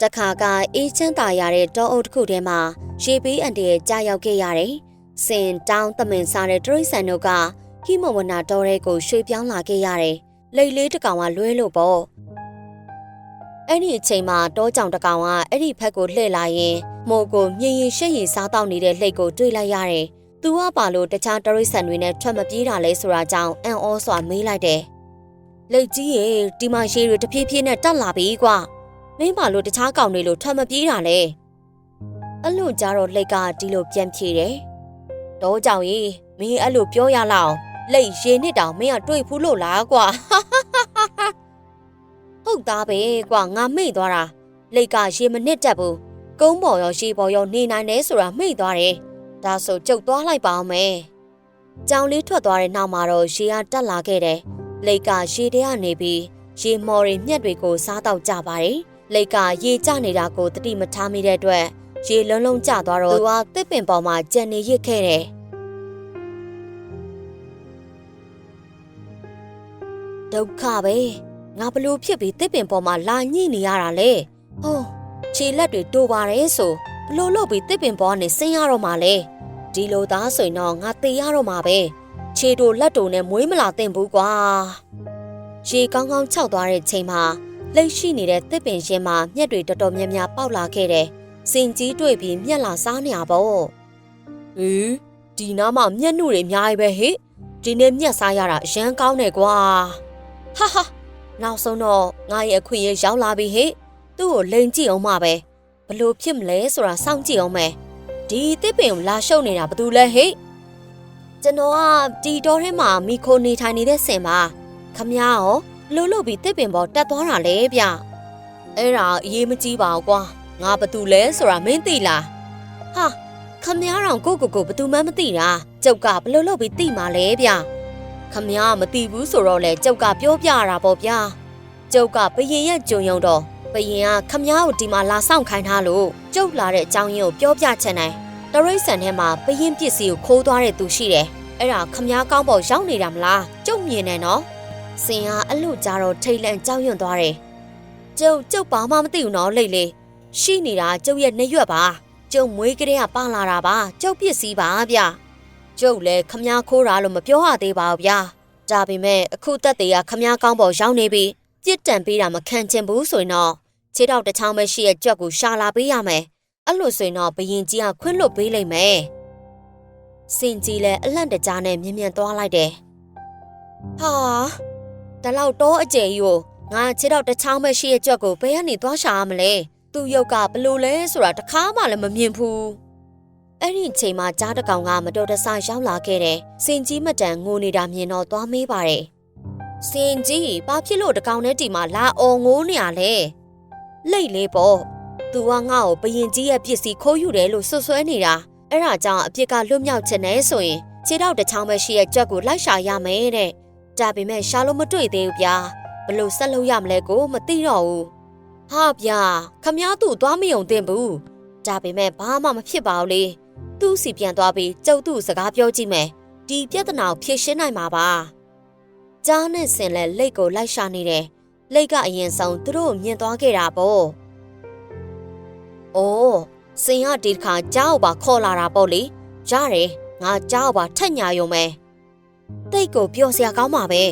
တခါကအေးချမ်းသာရတဲ့တောအုပ်တစ်ခုထဲမှာရေပေးအန်တရဲ့ကြာရောက်ခဲ့ရတယ်။စင်တောင်းသမင်စားတဲ့တရိษံတို့ကဟိမဝနာတော်ရဲကိုရွှေ့ပြောင်းလာခဲ့ရတယ်။လိတ်လေးတစ်ကောင်ကလွဲလို့ပေါ့။အဲ့ဒီအချိန်မှာတောကြောင်တစ်ကောင်ကအဲ့ဒီဘက်ကိုလှည့်လာရင်မိုးကိုမြင်ရင်ရှက်ရင်စားတော့နေတဲ့လှိတ်ကိုတွေ့လိုက်ရတယ်။သူကပါလို့တခြားတရိษံတွေနဲ့ထွက်မပြေးတာလဲဆိုတာကြောင့်အံ့ဩစွာမေးလိုက်တယ်။လိတ်ကြီးရေဒီမှာရေတွေတဖြည်းဖြည်းနဲ့တက်လာပြီကွာ။မင်းပါလို့တခြားကောင်တွေလို့ထွက်မပြေးတာလဲ။အဲ့လိုကြတော့လှိတ်ကဒီလိုပြန်ဖြေတယ်။တောကြောင်ကြီးမင်းအဲ့လိုပြောရလောက်လိတ်ရေနစ်တောင်မင်းကတွေ့ဖူးလို့လားကွာဟုတ်သားပဲကွာငါမိတ်သွားတာလိတ်ကရေမနစ်တတ်ဘူးကုန်းပေါ်ရောရေပေါ်ရောနေနိုင်တယ်ဆိုတာမိတ်သွားတယ်ဒါဆိုကျုပ်သွားလိုက်ပါအောင်မယ်ကြောင်လေးထွက်သွားတဲ့နောက်မှာတော့ရေကတက်လာခဲ့တယ်လိတ်ကရေထဲကနေပြီးရေမော်တွေမြက်တွေကိုစားတော့ကြပါတယ်လိတ်ကရေကျနေတာကိုတတိမထားမိတဲ့အတွက်ရေလုံးလုံးကျသွားတော့သူကတစ်ပင်ပေါ်မှာကြံနေရစ်ခဲ့တယ်ဒုက္ခပဲငါဘလို့ဖြစ်ပြီးတစ်ပင်ပေါ်မှာလာညှိနေရတာလေဟိုးခြေလက်တွေတိုးပါတယ်ဆိုဘလို့လုပ်ပြီးတစ်ပင်ပေါ်ကနေဆင်းရတော့မှလေဒီလိုသားဆိုရင်တော့ငါသေရတော့မှာပဲခြေတို့လက်တို့နဲ့မွေးမလာသင့်ဘူးကွာရေကောင်းကောင်းခြောက်သွားတဲ့ချိန်မှာလက်ရှိနေတဲ့တစ်ပင်ရှင်းမှာမျက်တွေတော်တော်များများပေါက်လာခဲ့တယ်စင်ကြီးတွေ့ပြီးမျက်လာစားနေရပေါ့ဟေးဒီနားမှာမျက်နှုတွေအများကြီးပဲဟေ့ဒီနေ့မျက်စားရတာအရန်ကောင်းတယ်ကွာဟာဟာနောက်ဆုံးတော့ငါရဲ့အခွင့်အရေးရောက်လာပြီဟေ့သူ့ကိုလိန်ကြည့်အောင်မှပဲဘလို့ဖြစ်မလဲဆိုတာစောင့်ကြည့်အောင်မယ်ဒီတစ်ပင်ကိုလာရှုပ်နေတာဘာတူလဲဟေ့ကျွန်တော်ကဒီတော်ထဲမှာမီခိုနေထိုင်နေတဲ့ဆင်ပါခမရောလှုပ်လို့ပြီးတစ်ပင်ပေါ်တက်သွားတာလေဗျအဲ့ဒါအရေးမကြီးပါဘူးကွာငါဘာတူလဲဆိုတာမင်းသိလားဟာခမရောင်ကိုဘာတူမှမသိတာကျုပ်ကဘလို့လုပ်ပြီးသိမှာလဲဗျခမရမသိဘူးဆိုတော့လေကျုပ်ကပြောပြရတာပေါ့ဗျာကျုပ်ကဘယင်ရဲ့ကြုံယုံတော့ဘယင်ကခမရကိုဒီမှာလာဆောင်ခိုင်းထားလို့ကျုပ်လာတဲ့အကြောင်းရင်းကိုပြောပြချင်တယ်တရိษံထဲမှာဘယင်ပစ္စည်းကိုခိုးသွားတဲ့သူရှိတယ်အဲ့ဒါခမရကောင်းပေါ်ရောက်နေတာမလားကျုပ်မြင်နေနော်စင်ကအလို့ကြတော့ထိတ်လန့်ကြောက်ရွံ့သွားတယ်ကျုပ်ဘာမှမသိဘူးနော်လိတ်လေးရှိနေတာကျုပ်ရဲ့နှရွက်ပါကျုပ်မွေးကလေးကပါလာတာပါကျုပ်ပစ္စည်းပါဗျကျုပ်လည်းခမ ्या ခိုးတာလို့မပြောရသေးပါဘူးဗျာဒါပေမဲ့အခုတက်တွေကခမ ्या ကောင်းပေါ်ရောက်နေပြီပြစ်တံပေးတာမခံချင်ဘူးဆိုရင်တော့ခြေထောက်တစ်ချောင်းပဲရှိရဲ့ကြွက်ကိုရှာလာပေးရမယ်အဲ့လိုဆိုရင်တော့ဘရင်ကြီးကခွင့်လွတ်ပေးလိမ့်မယ်စင်ကြီးလည်းအလန့်တကြားနဲ့မြင်မြန်သွားလိုက်တယ်ဟာဒါလောက်တော့အကျယ်ကြီးကိုငါခြေထောက်တစ်ချောင်းပဲရှိရဲ့ကြွက်ကိုဘယ်ကနေသွားရှာရမလဲသူ့ရုပ်ကဘလို့လဲဆိုတာတခါမှလည်းမမြင်ဘူးအဲ့ဒီချိန်မှာကြားတကောင်ကမတော်တဆရောက်လာခဲ့တယ်။စင်ကြီးမတန်ငိုနေတာမြင်တော့သွားမေးပါတယ်။စင်ကြီးဘာဖြစ်လို့တကောင်နဲ့ဒီမှာလာအော်ငိုးနေရလဲ။လိတ်လေးပေါ့။ तू ကငါ့ကိုဘရင်ကြီးရဲ့ပစ္စည်းခိုးယူတယ်လို့ဆွဆွဲနေတာ။အဲ့ဒါကြောင့်အပြစ်ကလွတ်မြောက်ချင်တယ်ဆိုရင်ခြေထောက်တစ်ချောင်းပဲရှိရဲ့ကြွက်ကိုလိုက်ရှာရမယ်တဲ့။ဒါပေမဲ့ရှာလို့မတွေ့သေးဘူးဗျာ။ဘလို့ဆက်လုပ်ရမလဲကိုမသိတော့ဘူး။ဟာဗျာခမ ्या သူ့သွားမယုံသင့်ဘူး။ဒါပေမဲ့ဘာမှမဖြစ်ပါဘူးလေ။သူ့စီပြန်သွားပြီးကျုပ်သူ့စကားပြောကြည့်မယ်ဒီပြဿနာကိုဖြေရှင်းနိုင်မှာပါကြားနဲ့ဆင်လဲလိတ်ကိုလိုက်ရှာနေတယ်လိတ်ကအရင်ဆုံးသူတို့မြင်သွားခဲ့တာပေါ့အိုးစင်ကဒီတစ်ခါကြားကိုပါခေါ်လာတာပေါ့လေရတယ်ငါကြားကိုပါထက်ညာရုံပဲတိတ်ကိုပျော်စရာကောင်းပါပဲ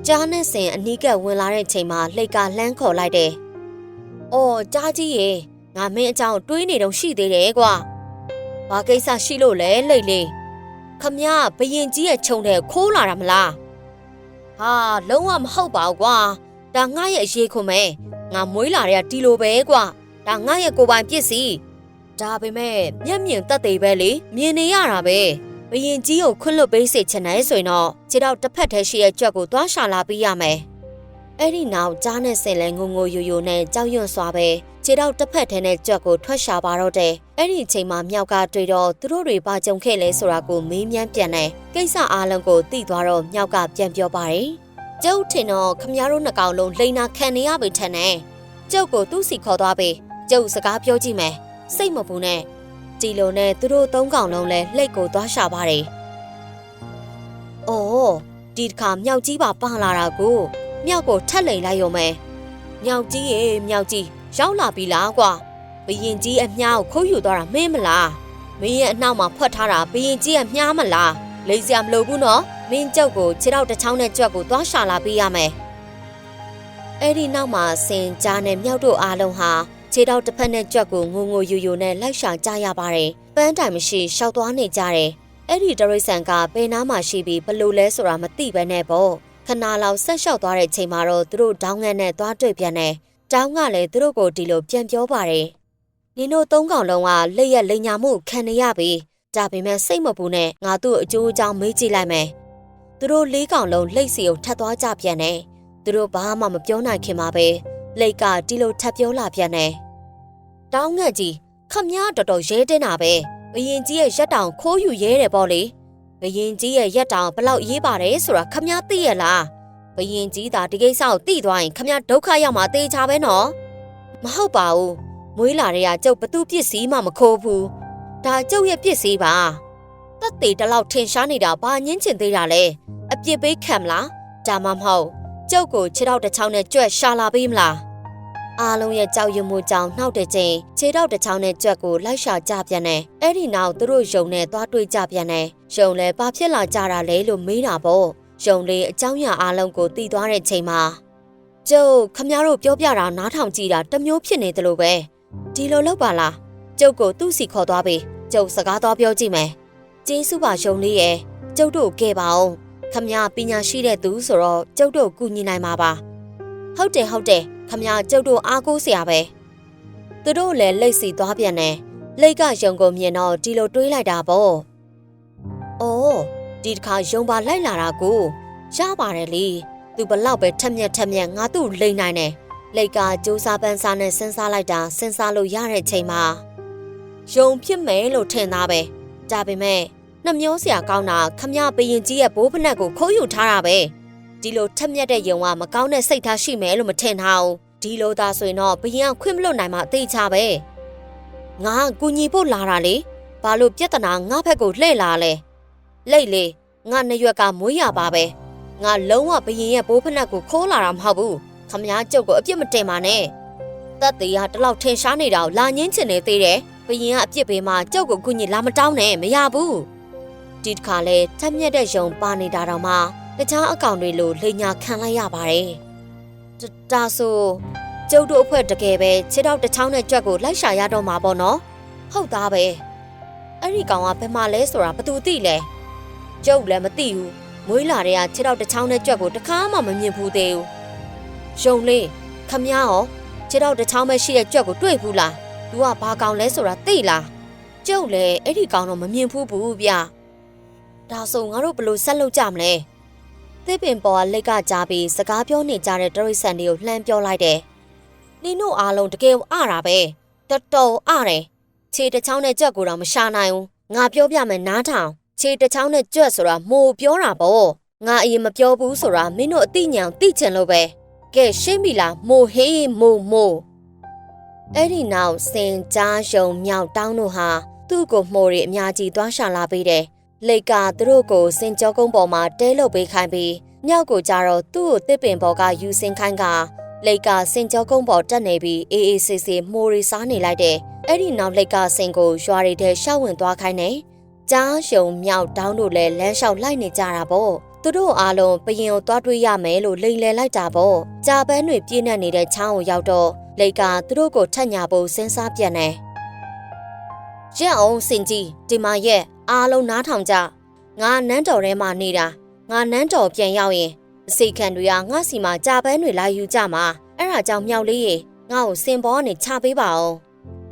ကြားနဲ့ဆင်အနီးကပ်ဝင်လာတဲ့ချိန်မှာလိတ်ကလှမ်းခေါ်လိုက်တယ်အော်ကြားကြီးရေငါမင်းအကြောင်းတွေးနေတော့ရှိသေးတယ်ကွာဘာကိစ္စရှိလို့လဲလိတ်လေးခမ ्या ဘရင်ကြီးရဲ့ခြုံတဲ့ခိုးလာတာမလားဟာလုံးဝမဟုတ်ပါဘူးကွာဒါငါရဲ့အရေးခွန်မဲငါမွေးလာတဲ့ဒီလိုပဲကွာဒါငါရဲ့ကိုယ်ပိုင်ပစ္စည်းဒါပေမဲ့မျက်မြင်သက်သေပဲလေမြင်နေရတာပဲဘရင်ကြီးကိုခွင့်လွတ်ပေးစေချင်တယ်ဆိုရင်တော့ခြေတော့တစ်ဖက်တည်းရှိရဲ့ကြွက်ကိုသွားရှာလာပေးရမယ်အဲ့ဒီနောက်ကြားနဲ့ဆင်လဲငိုငိုယိုယိုနဲ့ကြောက်ရွံ့စွာပဲခြေတော့တစ်ဖက်ထဲနဲ့ကြွက်ကိုထွက်ရှာပါတော့တယ်အဲ့ဒီအချိန်မှာမြောက်ကတွေ့တော့သူတို့တွေပါကြုံခဲ့လဲဆိုတာကိုမေးမြန်းပြန်တယ်ကိစ္စအားလုံးကိုသိသွားတော့မြောက်ကပြန်ပြောပါတယ်ကျုပ်ထင်တော့ခမရတို့နှစ်ကောင်လုံးလိန်နာခံနေရပြီထင်တယ်ကျုပ်ကိုသူ့စီခေါ်သွားပြီကျုပ်စကားပြောကြည့်မယ်စိတ်မပူနဲ့ဒီလိုနဲ့သူတို့သုံးကောင်လုံးလဲလှိတ်ကိုသွားရှာပါတယ်အော်ဒီတစ်ခါမြောက်ကြီးပါလာတာကိုမြောက်ကိုထက်လိန်လိုက်ရုံပဲမြောက်ကြီးရေမြောက်ကြီး ရောက်လာပြီလားကွာဘယင်ကြီးအမြားကိုခိုးယူသွားတာမင်းမလားမင်းရဲ့အနောက်မှာဖွက်ထားတာဘယင်ကြီးအမြားမလားလိမ့်စရာမလိုဘူးနော်မင်းကျုပ်ကိုခြေထောက်တစ်ချောင်းနဲ့ကြွက်ကိုသွားရှာလာပေးရမယ်အဲ့ဒီနောက်မှာစင်ကြားနဲ့မြောက်တို့အားလုံးဟာခြေထောက်တစ်ဖက်နဲ့ကြွက်ကိုငိုငိုယိုယိုနဲ့လိုက်ရှာကြရပါတယ်ပန်းတိုင်မရှိရှောက်သွားနေကြတယ်အဲ့ဒီတရိတ်ဆန်ကဘယ်နားမှာရှိပြီးဘလို့လဲဆိုတာမသိဘဲနဲ့ပေါ့ခဏလောက်ဆက်လျှောက်သွားတဲ့ချိန်မှာတော့သူတို့တောင်းငန်းနဲ့သွားတွေ့ပြန်တယ်တောင်းကလည်းသူတို့ကိုဒီလိုပြန်ပြောပါတယ်နင်တို့သုံးကောင်လုံးကလက်ရက်လိန်ညာမှုခံနေရပြီဒါပေမဲ့စိတ်မပူနဲ့ငါတို့အကျိုးအကြောင်းမေးကြည့်လိုက်မယ်သူတို့လေးကောင်လုံးလိတ်စီကိုထပ်သွားကြပြန်တယ်သူတို့ဘာမှမပြောနိုင်ခင်မှာပဲလိတ်ကဒီလိုထပ်ပြောလာပြန်တယ်တောင်းငတ်ကြီးခမည်းတော်တော်ရဲတင်တာပဲဘယင်ကြီးရဲ့ရက်တောင်ခိုးယူရဲတယ်ပေါ့လေဘယင်ကြီးရဲ့ရက်တောင်ဘလောက်ရေးပါတယ်ဆိုတာခမည်းသိရလားဘယင်ကြီးသာဒီကိစ္စကိုသိသွားရင်ခမည်းဒုက္ခရောက်မှာသေချာပဲနော်မဟုတ်ပါဘူးမွေးလာတဲ့ကကျုပ်ဘသူပစ္စည်းမှမခိုးဘူးဒါကျုပ်ရဲ့ပစ္စည်းပါတက်သေးတလောက်ထင်ရှားနေတာဘာညင်းချင်သေးတာလဲအပြစ်ပေးခံမလားဒါမှမဟုတ်ကျုပ်ကိုခြေထောက်တစ်ချောင်းနဲ့ကြွက်ရှာလာပေးမလားအားလုံးရဲ့ကြောက်ရွံ့မှုကြောင့်နှောက်တဲ့ချိန်ခြေထောက်တစ်ချောင်းနဲ့ကြွက်ကိုလိုက်ရှာကြပြန်တယ်အဲ့ဒီနောက်သူတို့ယုံနဲ့သွားတွေ့ကြပြန်တယ်ယုံလည်းဘာဖြစ်လာကြတာလဲလို့မေးတာပေါ့ယုံလေးအကြောင်းအရာအားလုံးကိုသိသွားတဲ့ချိန်မှာကျုပ်ခမတို့ပြောပြတာနားထောင်ကြည့်တာတမျိုးဖြစ်နေတယ်လို့ပဲဒီလိုလုပ်ပါလားကျုပ်ကိုသူ့စီခေါ်သွားပြီကျုပ်စကားသွားပြောကြည့်မယ်ကျေးဇူးပါယုံလေးရဲ့ကျုပ်တို့ကဲပါအောင်ခမပညာရှိတဲ့သူဆိုတော့ကျုပ်တို့ကူညီနိုင်မှာပါဟုတ်တယ်ခမကျုပ်တို့အားကိုးစရာပဲသူတို့လည်းလိတ်စီသွားပြန်တယ်လိတ်ကယုံကိုမြင်တော့ဒီလိုတွေးလိုက်တာပေါ့အော်ဒီတစ်ခါယုံပါလိုက်လာတာကိုရပါတယ်လေသူဘလောက်ပဲထက်မြက်ငါသူ့လိမ့်နိုင်တယ်လိတ်ကကြိုးစားပန်းစားနဲ့စဉ်းစားလိုက်တာစဉ်းစားလို့ရတဲ့ချိန်မှာယုံဖြစ်မယ်လို့ထင်သားပဲဒါပေမဲ့နှမျောစရာကောင်းတာခမဘယင်ကြီးရဲ့ဘိုးဖနက်ကိုခိုးယူထားတာပဲဒီလိုထက်မြက်တဲ့ယုံကမကောင်းတဲ့စိတ်ထားရှိမယ်လို့မထင်ထားဘူးဒီလိုသာဆိုရင်တော့ဘယင်ကခွင့်မလွတ်နိုင်မှအသေးချပဲငါကူညီဖို့လာတာလေဘာလို့ပြဿနာငါဘက်ကိုလှည့်လာလဲလိတ်လေငါနှစ်ရွက်ကမွေးရပါပဲငါလုံးဝဘယင်ရဲ့ဘိုးဖနက်ကိုခိုးလာတာမဟုတ်ဘူးခမကျုပ်ကိုအပြစ်မတင်ပါနဲ့တက်သေးကတလောက်ထင်ရှားနေတာကိုလာငင်းချင်နေသေးတယ်ဘယင်ကအပြစ်ပေးမှကျုပ်ကိုကူညီလာမတောင်းနဲ့မရဘူးဒီတစ်ခါလဲထက်မြက်တဲ့ယုံပါနေတာတော့မှတခြားအကောင်တွေလိုလိန်ညာခံလိုက်ရပါတယ်ဒါဆိုကျုပ်တို့အဖွဲ့တကယ်ပဲခြေထောက်တစ်ချောင်းနဲ့ကြွက်ကိုလိုက်ရှာရတော့မှာပေါ့နော်ဟုတ်သားပဲအဲ့ဒီကောင်ကဘယ်မှာလဲဆိုတာဘသူသိလဲကျုပ်လည်းမသိဘူးမွေးလာတဲ့ကခြေထောက်တစ်ချောင်းနဲ့ကြွက်ကိုတခါမှမမြင်ဘူးသေးဘူးယုံလေးခမရောခြေထောက်တစ်ချောင်းပဲရှိတဲ့ကြွက်ကိုတွေ့ဘူးလားသူကဘာကောင်လဲဆိုတာသိလားကျုပ်လည်းအဲ့ဒီကောင်တော့မမြင်ဘူးဗျဒါဆိုငါတို့ဘယ်လိုဆက်လုပ်ကြမလဲသစ်ပင်ပေါ်ကလက်ကကြားပြီးစကားပြောနေကြတဲ့တရိတ်ဆန်တွေကိုလှမ်းပြောလိုက်တယ်နင်တို့အားလုံးတကယ်အားတာပဲတော်တော်အားတယ်ခြေတစ်ချောင်းနဲ့ကြွက်ကိုတော့မရှာနိုင်ဘူးငါပြောပြမယ်နားထောင်ခြေတစ်ချောင်းနဲ့ကြွက်ဆိုတာမို့ပြောတာပေါ့ငါအရင်မပြောဘူးဆိုတာမင်းတို့အသိဉာဏ်သိချင်လို့ပဲကဲရှင်းပြီလားမို့ဟေးမို့အဲ့ဒီနောက်စင်ကြားယုံမြောက်တောင်းတို့ဟာသူ့ကိုမှိုတွေအများကြီးသွားရှာလာပေးတယ်လိတ်ကသူတို့ကိုစင်ကြောကုန်းပေါ်မှာတဲလုပ်ပေးခိုင်းပြီးမြောက်ကိုကြတော့သူ့ကိုတစ်ပင်ပေါ်ကယူစင်ခိုင်းကလိတ်ကစင်ကြောကုန်းပေါ်တက်နေပြီးအေးအေးဆေးဆေးမှိုရီစားနေလိုက်တယ်အဲ့ဒီနောက်လိတ်ကစင်ကိုရွာတွေထဲရှောက်ဝင်သွားခိုင်းတယ်ကြားယုံမြောက်တောင်းတို့လည်းလမ်းလျှောက်လိုက်နေကြတာပေါ့သူတို့အားလုံးဘရင်ကိုသွားတွေ့ရမယ်လို့လိန်လဲလိုက်တာပေါ့ကြာပန်းတွေပြည့်နှက်နေတဲ့ချောင်းကိုရောက်တော့လိတ်ကသူတို့ကိုထက်ညာဖို့စဉ်းစားပြန်တယ်ရက်အောင်စင်ကြီးဒီမှာရက်အားလုံးနားထောင်ကြငါနန်းတော်ထဲမှာနေတာငါနန်းတော်ပြန်ရောက်ရင်အစိခံတွေကငါစီမှာကြာပန်းတွေလာယူကြမှာအဲ့ဒါကြောင့်မြောက်လေးရေငါ့ကိုစင်ပေါ်ကနေချပေးပါအောင်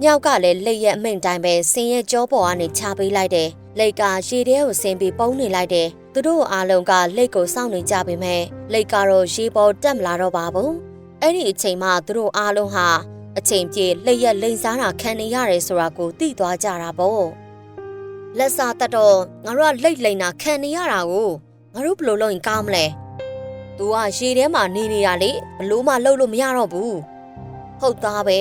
မြောက်ကလည်းလက်ရက်အမိန်တိုင်းပဲစင်ရဲ့ကြောပေါ်ကနေချပေးလိုက်တယ်လိတ်ကရေထဲကိုဆင်းပြီးပုံးနေလိုက်တယ်သူတို့အားလုံးကလိတ်ကိုစောင့်နေကြပေမဲ့လိတ်ကတော့ရေပေါ်တက်မလာတော့ပါဘူးအဲ့ဒီအချိန်မှသူတို့အားလုံးဟာအချိန်ပြေလက်ရက်လိန်စားတာခံနေရတယ်ဆိုတာကိုသိသွားကြတာပေါ့လက်စားတတ်တော့ငါတို့ကလိတ်လိန်တာခံနေရတာကိုငါတို့ဘယ်လိုလုပ်ရင်ကောင်းမလဲ။ तू ကရေထဲမှာနေနေတာလေဘလို့မှလှုပ်လို့မရတော့ဘူး။ဟုတ်သားပဲ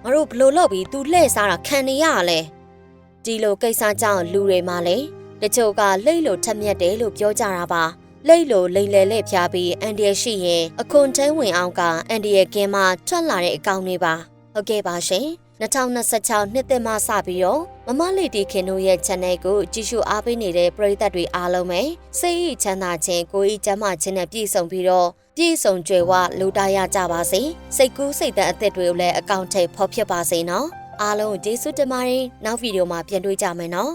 ငါတို့ဘလို့လုပ်ပြီး तू လှည့်စားတာခံနေရရလဲ။ဒီလိုကိစ္စကြောင့်လူတွေမှလည်းတချို့ကလိတ်လို့ထက်မြက်တယ်လို့ပြောကြတာပါ။လိတ်လို့လိန်လေလက်ဖျားပြီးအန်ဒီရရှိရင်အခွန်ထဲဝင်အောင်ကအန်ဒီရကင်းမှထွက်လာတဲ့အကောင်တွေပါ ဟုတ်ကဲ့ပါရှင်2026နှစ်သစ်မှစပြီးတော့မမလေးတီခင်တို့ရဲ့ channel ကိုကြည့်ရှုအားပေးနေတဲ့ပရိသတ်တွေအားလုံးပဲစိတ်ဤချမ်းသာခြင်းကိုယ်ဤကျန်းမာခြင်းနဲ့ပြည့်စုံပြီးတော့ပြည့်စုံကြွယ်ဝလူတာရကြပါစေစိတ်ကူးစိတ်တန်အသက်တွေကိုလည်းအကောင့်ထဲဖော်ဖြစ်ပါစေနော်အားလုံးကျေးဇူးတင်ပါတယ်နောက်ဗီဒီယိုမှာပြန်တွေ့ကြမယ်နော်